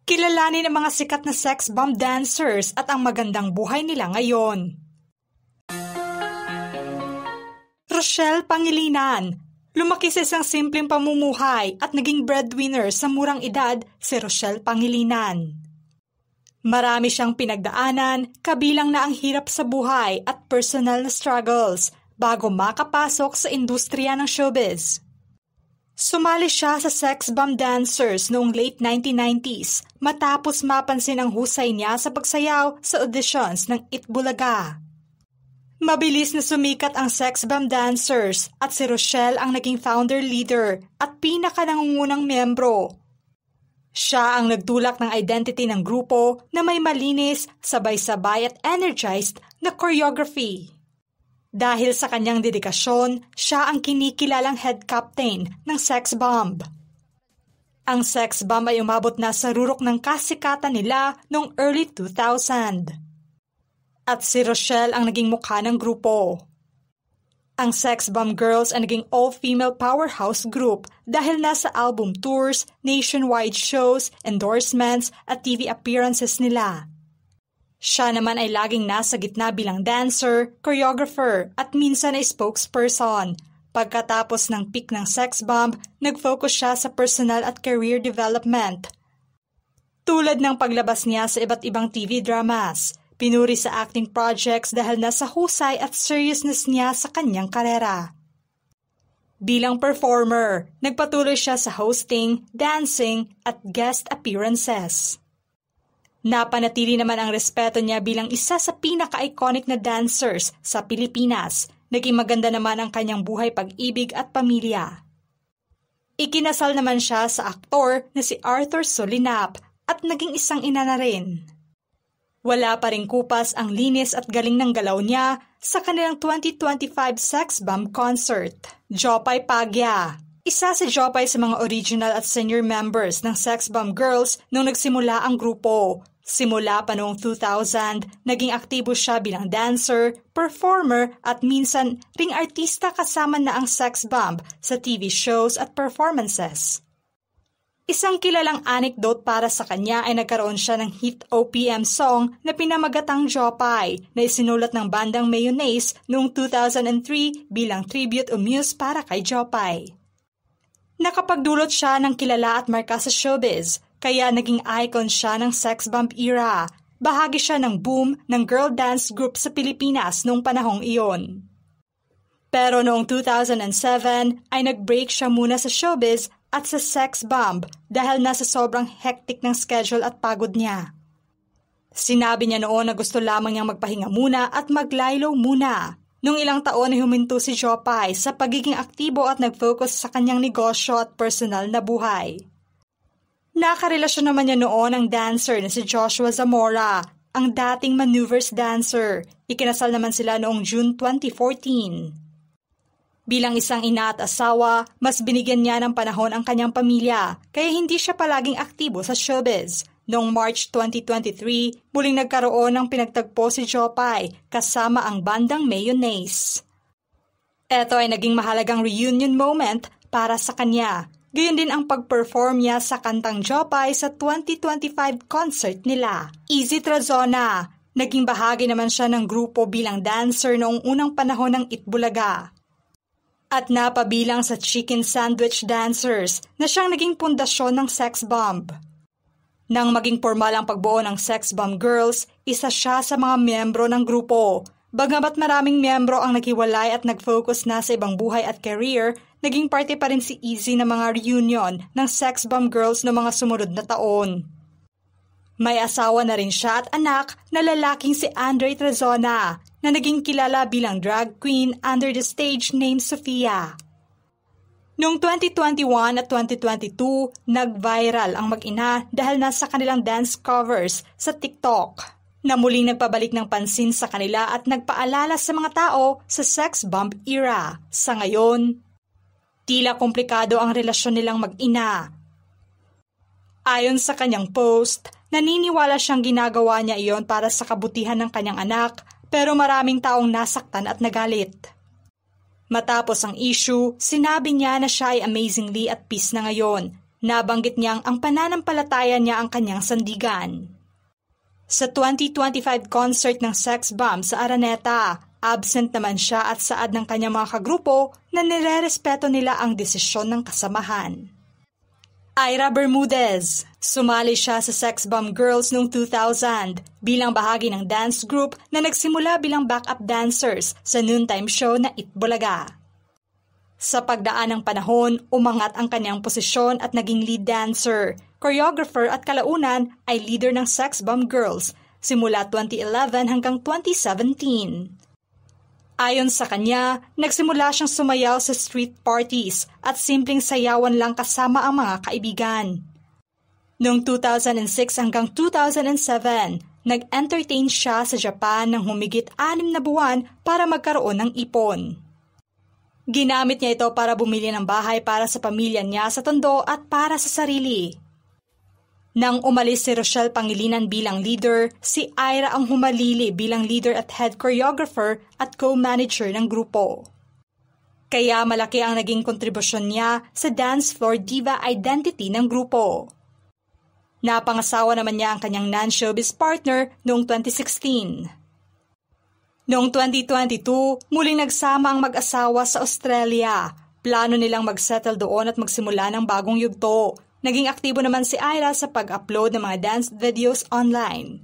Kilalanin ang mga sikat na sex bomb dancers at ang magandang buhay nila ngayon. Rochelle Pangilinan. Lumaki sa isang simpleng pamumuhay at naging breadwinner sa murang edad si Rochelle Pangilinan. Marami siyang pinagdaanan, kabilang na ang hirap sa buhay at personal na struggles bago makapasok sa industriya ng showbiz. Sumali siya sa sex bomb dancers noong late 1990s matapos mapansin ang husay niya sa pagsayaw sa auditions ng Itbulaga. Mabilis na sumikat ang sex bomb dancers at si Rochelle ang naging founder-leader at pinaka-nangungunang miyembro. Siya ang nagtulak ng identity ng grupo na may malinis, sabay-sabay at energized na choreography. Dahil sa kanyang dedikasyon, siya ang kinikilalang head captain ng sex bomb. Ang sex bomb ay umabot na sa rurok ng kasikatan nila noong early 2000. At si Rochelle ang naging mukha ng grupo. Ang Sex Bomb Girls ay naging all-female powerhouse group dahil nasa album tours, nationwide shows, endorsements at TV appearances nila. Siya naman ay laging nasa gitna bilang dancer, choreographer at minsan ay spokesperson. Pagkatapos ng peak ng Sex Bomb, nag-focus siya sa personal at career development. Tulad ng paglabas niya sa iba't ibang TV dramas, pinuri sa acting projects dahil nasa husay at seriousness niya sa kanyang karera. Bilang performer, nagpatuloy siya sa hosting, dancing at guest appearances. Napanatili naman ang respeto niya bilang isa sa pinaka-iconic na dancers sa Pilipinas. Naging maganda naman ang kanyang buhay pag-ibig at pamilya. Ikinasal naman siya sa aktor na si Arthur Solinap at naging isang ina na rin. Wala pa ring kupas ang linis at galing ng galaw niya sa kanilang 2025 Sex Bomb concert. Jopay Pagya. Isa si Jopay sa mga original at senior members ng Sex Bomb Girls nung nagsimula ang grupo. Simula pa noong 2000, naging aktibo siya bilang dancer, performer at minsan ring artista kasama na ang Sex Bomb sa TV shows at performances. Isang kilalang anecdote para sa kanya ay nagkaroon siya ng hit OPM song na pinamagatang Jopay na isinulat ng bandang Mayonnaise noong 2003 bilang tribute o muse para kay Jopay. Nakapagdulot siya ng kilala at marka sa showbiz, kaya naging icon siya ng Sex Bomb era. Bahagi siya ng boom ng girl dance group sa Pilipinas noong panahong iyon. Pero noong 2007 ay nag-break siya muna sa showbiz at sa Sex Bomb dahil nasa sobrang hectic ng schedule at pagod niya. Sinabi niya noon na gusto lamang niyang magpahinga muna at maglaylo muna. Nung ilang taon ay huminto si Jopay sa pagiging aktibo at nag-focus sa kanyang negosyo at personal na buhay. Nakarelasyon naman niya noon ang dancer na si Joshua Zamora, ang dating maneuvers dancer. Ikinasal naman sila noong June 2014. Bilang isang ina at asawa, mas binigyan niya ng panahon ang kanyang pamilya, kaya hindi siya palaging aktibo sa showbiz. Noong March 2023, muling nagkaroon ng pinagtagpo si Jopay kasama ang bandang Mayonnaise. Ito ay naging mahalagang reunion moment para sa kanya. Gayon din ang pag-perform niya sa kantang Jopay sa 2025 concert nila. Easy Trazona. Naging bahagi naman siya ng grupo bilang dancer noong unang panahon ng Itbulaga. At napabilang sa Chicken Sandwich Dancers na siyang naging pundasyon ng Sex Bomb. Nang maging formal ang pagbuo ng Sex Bomb Girls, isa siya sa mga miyembro ng grupo. Bagamat maraming miyembro ang naghiwalay at nag-focus na sa ibang buhay at career, naging parte pa rin si Easy ng mga reunion ng Sex Bomb Girls noong mga sumunod na taon. May asawa na rin siya at anak na lalaking si Andre Trazona na naging kilala bilang drag queen under the stage name Sofia. Noong 2021 at 2022, nag-viral ang mag-ina dahil nasa kanilang dance covers sa TikTok na muling nagpabalik ng pansin sa kanila at nagpaalala sa mga tao sa Sex Bomb era. Sa ngayon, tila komplikado ang relasyon nilang mag-ina. Ayon sa kanyang post, naniniwala siyang ginagawa niya iyon para sa kabutihan ng kanyang anak pero maraming taong nasaktan at nagalit. Matapos ang issue, sinabi niya na siya ay amazingly at peace na ngayon. Nabanggit niyang ang pananampalataya niya ang kanyang sandigan. Sa 2025 concert ng Sex Bomb sa Araneta, absent naman siya at saad ng kanyang mga kagrupo na nirerespeto nila ang desisyon ng kasamahan. Ira Bermudez. Sumali siya sa Sex Bomb Girls noong 2000 bilang bahagi ng dance group na nagsimula bilang backup dancers sa noontime show na Itbulaga. Sa pagdaan ng panahon, umangat ang kanyang posisyon at naging lead dancer, choreographer at kalaunan ay leader ng Sex Bomb Girls simula 2011 hanggang 2017. Ayon sa kanya, nagsimula siyang sumayaw sa street parties at simpleng sayawan lang kasama ang mga kaibigan. Noong 2006 hanggang 2007, nag-entertain siya sa Japan ng humigit 6 na buwan para magkaroon ng ipon. Ginamit niya ito para bumili ng bahay para sa pamilya niya sa Tondo at para sa sarili. Nang umalis si Rochelle Pangilinan bilang leader, si Ira ang humalili bilang leader at head choreographer at co-manager ng grupo. Kaya malaki ang naging kontribusyon niya sa dance floor diva identity ng grupo. Napangasawa naman niya ang kanyang non-showbiz partner noong 2016. Noong 2022, muling nagsama ang mag-asawa sa Australia. Plano nilang mag-settle doon at magsimula ng bagong yugto. Naging aktibo naman si Ira sa pag-upload ng mga dance videos online.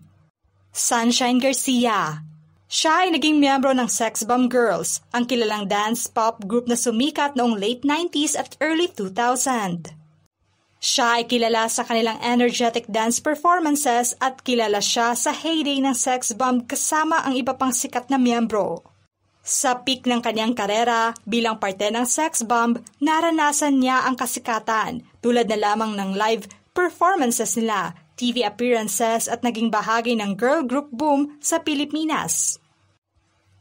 Sunshine Garcia. Siya ay naging miyembro ng Sex Bomb Girls, ang kilalang dance pop group na sumikat noong late 90s at early 2000. Siya ay kilala sa kanilang energetic dance performances at kilala siya sa heyday ng Sex Bomb kasama ang iba pang sikat na miyembro. Sa peak ng kanyang karera bilang parte ng Sex Bomb, naranasan niya ang kasikatan tulad na lamang ng live performances nila, TV appearances at naging bahagi ng girl group boom sa Pilipinas.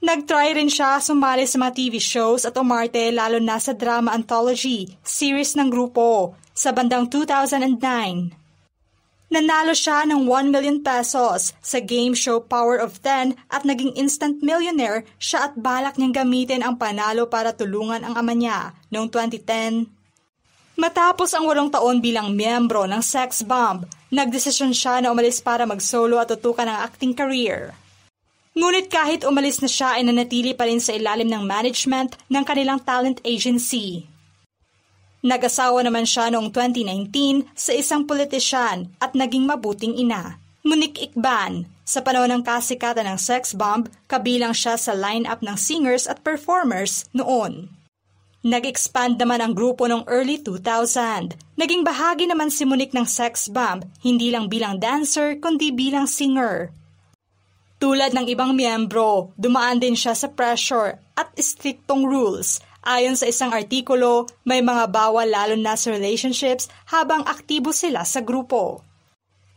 Nag-try rin siya sumali sa mga TV shows at umarte lalo na sa drama anthology series ng grupo sa bandang 2009. Nanalo siya ng 1 million pesos sa game show Power of 10 at naging instant millionaire siya at balak niyang gamitin ang panalo para tulungan ang ama niya noong 2010. Matapos ang 8 taon bilang miyembro ng Sex Bomb, nagdesisyon siya na umalis para mag-solo at tutukan ang acting career. Ngunit kahit umalis na siya ay nanatili pa rin sa ilalim ng management ng kanilang talent agency. Nag-asawa naman siya noong 2019 sa isang politisyan at naging mabuting ina. Monique Ikban, sa panahon ng kasikatan ng Sex Bomb, kabilang siya sa lineup ng singers at performers noon. Nag-expand naman ang grupo noong early 2000. Naging bahagi naman si Monique ng Sex Bomb, hindi lang bilang dancer kundi bilang singer. Tulad ng ibang miyembro, dumaan din siya sa pressure at striktong rules. Ayon sa isang artikulo, may mga bawal lalo na sa relationships habang aktibo sila sa grupo.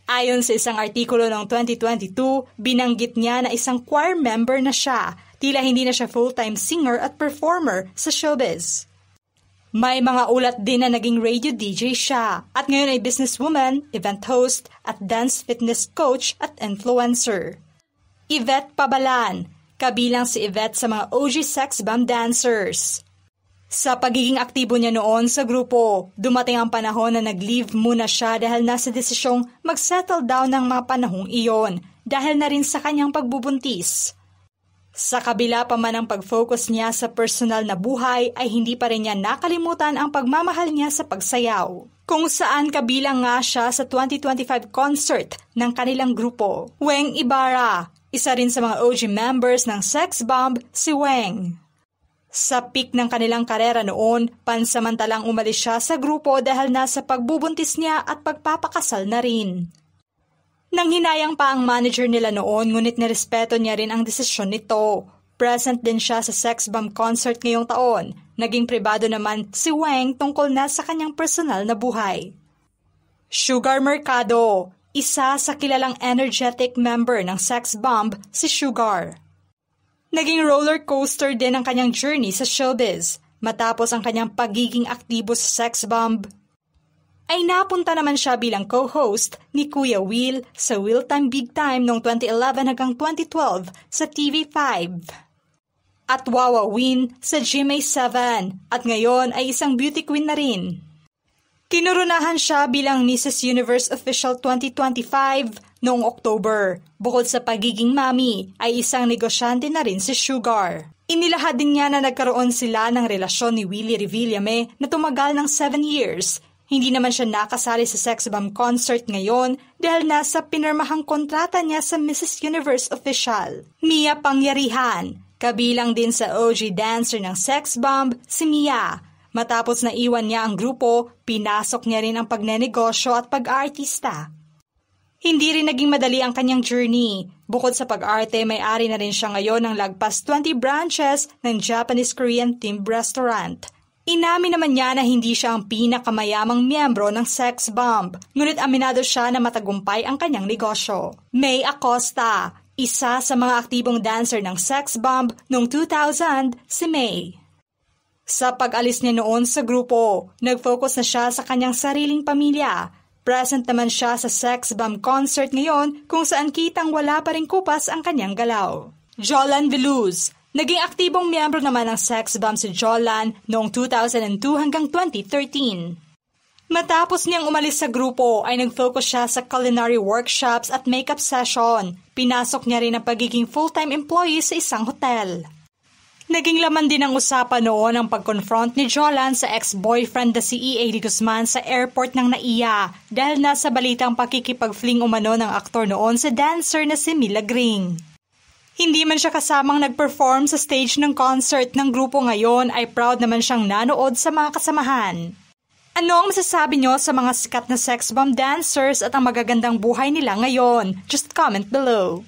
Ayon sa isang artikulo noong 2022, binanggit niya na isang choir member na siya, tila hindi na siya full-time singer at performer sa showbiz. May mga ulat din na naging radio DJ siya at ngayon ay businesswoman, event host at dance fitness coach at influencer. Yvette Pabalan, kabilang si Yvette sa mga OG Sex Bomb dancers. Sa pagiging aktibo niya noon sa grupo, dumating ang panahon na nag-leave muna siya dahil nasa desisyong mag-settle down ng mga panahong iyon dahil na rin sa kanyang pagbubuntis. Sa kabila pa man ang pag-focus niya sa personal na buhay ay hindi pa rin niya nakalimutan ang pagmamahal niya sa pagsayaw. Kung saan kabilang nga siya sa 2025 concert ng kanilang grupo. Weng Ibarra, isa rin sa mga OG members ng Sex Bomb, si Weng. Sa peak ng kanilang karera noon, pansamantalang umalis siya sa grupo dahil nasa pagbubuntis niya at pagpapakasal na rin. Nang hinayang pa ang manager nila noon, ngunit nirespeto niya rin ang desisyon nito. Present din siya sa Sex Bomb concert ngayong taon. Naging pribado naman si Weng tungkol na sa kanyang personal na buhay. Sugar Mercado, isa sa kilalang energetic member ng Sex Bomb, si Sugar. Naging roller coaster din ang kanyang journey sa showbiz. Matapos ang kanyang pagiging aktibo sa Sex Bomb, ay napunta naman siya bilang co-host ni Kuya Will sa Will Time Big Time noong 2011 hanggang 2012 sa TV5. At Wawa Win sa GMA7 at ngayon ay isang beauty queen na rin. Kinurunahan siya bilang Mrs. Universe Official 2025 noong October. Bukod sa pagiging mami, ay isang negosyante na rin si Sugar. Inilahad din niya na nagkaroon sila ng relasyon ni Willie Revillame na tumagal ng 7 years. Hindi naman siya nakasali sa sex bomb concert ngayon dahil nasa pinirmahang kontrata niya sa Mrs. Universe Official. Mia Pangyarihan, kabilang din sa OG dancer ng sex bomb, si Mia. Matapos na iwan niya ang grupo, pinasok niya rin ang pagnenegosyo at pag-aartista. Hindi rin naging madali ang kanyang journey. Bukod sa pag-arte, may-ari na rin siya ngayon ng lagpas 20 branches ng Japanese-Korean themed restaurant. Inamin naman niya na hindi siya ang pinakamayamang miyembro ng sex bomb, ngunit aminado siya na matagumpay ang kanyang negosyo. May Acosta, isa sa mga aktibong dancer ng sex bomb noong 2000, si May. Sa pag-alis niya noon sa grupo, nag-focus na siya sa kanyang sariling pamilya. Present naman siya sa sex bomb concert ngayon kung saan kitang wala pa ring kupas ang kanyang galaw. Jolan Veluz, naging aktibong miyembro naman ng sex bomb si Jolan noong 2002 hanggang 2013. Matapos niyang umalis sa grupo ay nag-focus siya sa culinary workshops at makeup session. Pinasok niya rin ang pagiging full-time employee sa isang hotel. Naging laman din ang usapan noon ang pag-confront ni Jolan sa ex-boyfriend na si E.A. de Guzman sa airport ng NAIA dahil nasa balitang pakikipag-fling umano ng aktor noon sa dancer na si Mila Gring. Hindi man siya kasamang nag-perform sa stage ng concert ng grupo ngayon ay proud naman siyang nanood sa mga kasamahan. Ano ang masasabi niyo sa mga sikat na sex bomb dancers at ang magagandang buhay nila ngayon? Just comment below.